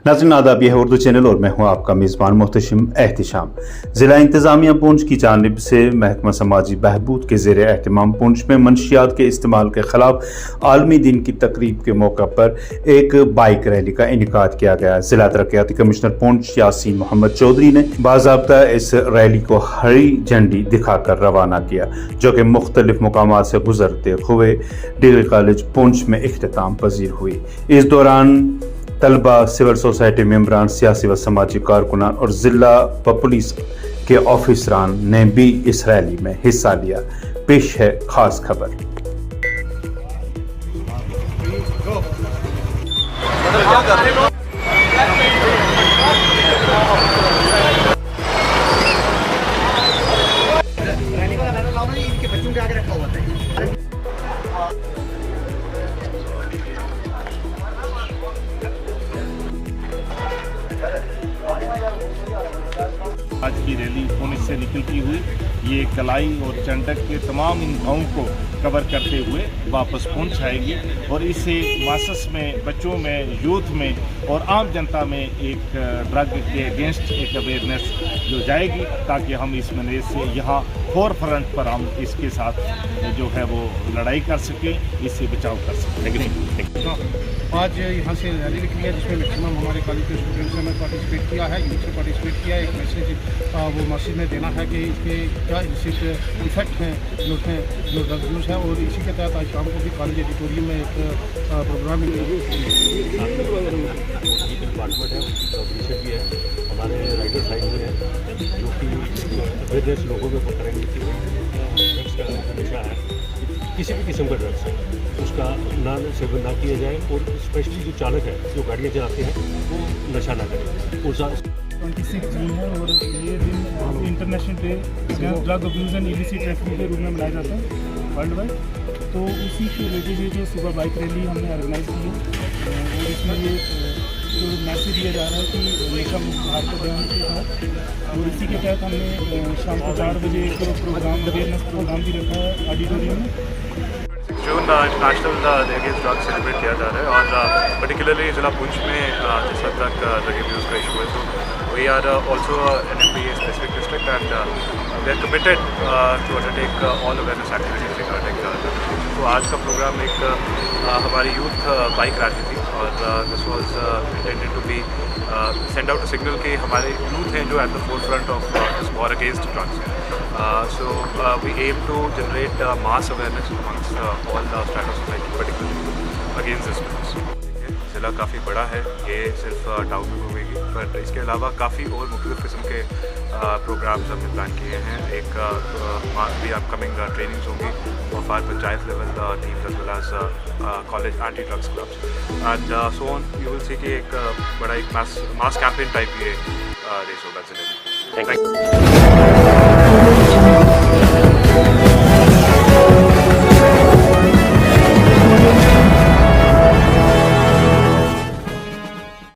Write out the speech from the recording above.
नाज़रीन आदाब, यह है उर्दू चैनल और मैं हूं आपका मेज़बान मोहतशिम एहतिशाम। ज़िला इंतज़ामिया पुंछ की जानिब से महकमा समाजी बहबूद के ज़ेर एहतमाम पुंछ में मंशियात के इस्तेमाल के ख़िलाफ़ आलमी दिन की तकरीब के मौका पर एक बाइक रैली का इनेकाद किया गया। ज़िला तरक्याती कमिश्नर पुंछ यासीन मोहम्मद चौधरी ने बाज़ाब्ता इस रैली को हरी झंडी दिखाकर रवाना किया, जो कि मुख्तलिफ मकामात से गुजरते हुए डिग्री कॉलेज पुंछ में इख्तिताम पजीर हुई। इस दौरान तलबा, सिविल सोसाइटी मेंबरान, सियासी व समाजी कारकुनान और ज़िला व पुलिस के ऑफिसरान ने भी इस रैली में हिस्सा लिया। पेश है खास खबर। आज की रैली पुंछ से निकलती हुई ये कलाई और चंडक के तमाम इन गाँव को कवर करते हुए वापस पुंछ आएगी और इससे मासस में, बच्चों में, यूथ में और आम जनता में एक ड्रग के अगेंस्ट एक अवेयरनेस जो जाएगी, ताकि हम इस मनेज से यहाँ फोर फ्रंट पर हम इसके साथ जो है वो लड़ाई कर सकें, इससे बचाव कर सकें। आज यहाँ से रैली निकली है जिसमें मैक्सिमम हमारे कॉलेज के स्टूडेंट्स ने पार्टिसिपेट किया है, यूथ से पार्टिसिपेट किया है। एक मैसेज वो मस्जिद में देना है कि इसके क्या इलिसिट इफेक्ट हैं जो ड्रग यूज़ है, और इसी के तहत आज शाम को भी कॉलेज एडिटोरियम में एक प्रोग्राम डिपार्टमेंट है, उसकी भी है, हमारे राइडर साइड में है, जो कि अवेयरनेस लोगों में करेंगे कि ड्रग्स का नशा है, किसी भी किस्म का ड्रग्स है उसका ना सेवन ना किया जाए, और स्पेशली जो चालक है जो गाड़ियाँ चलाते हैं वो नशा ना करें। 26 जून है और ये दिन international day against drug abuse and illicit trafficking के रूप में मनाया जाता है वर्ल्ड वाइड। तो उसी के रिलेटेड जो सुबह बाइक रैली हमने ऑर्गेनाइज की है और इसमें ये जो मैसेज दिया जा रहा है कि नशा मुक्त भारत अभियान के तहत, और इसी के तहत हमने शाम को 4 बजे एक प्रोग्राम, अवेयरनेस प्रोग्राम भी रखा है ऑडिटोरियम में। June international day against drugs celebrate किया जा रहा है और पर्टिकुलरली ज़िला पुंछ में जिस हद तक ड्रग अब्यूज़ का इशू है, तो we are also an NMPA specific district and we are committed to undertake all awareness activities regarding drugs. तो आज का प्रोग्राम एक हमारी यूथ बाइक रैली थी और this was intended to be send out a signal कि हमारे youth हैं जो at the forefront of this war against drugs. So we aim to generate mass awareness amongst all strata society, particularly against this drugs. ज़िला काफ़ी बड़ा है, ये सिर्फ टाउन में घूमेगी, पर इसके अलावा काफ़ी और मुख्तलिफ़ किस्म के प्रोग्राम्स हमने प्लान किए हैं। एक भी अपकमिंग ट्रेनिंग्स होंगी of our panchayat level teams as well as college anti drugs clubs and so on. You will see कि एक बड़ा एक मास कैंपेन टाइप ये रेस होगा ज़िले में। Thank you.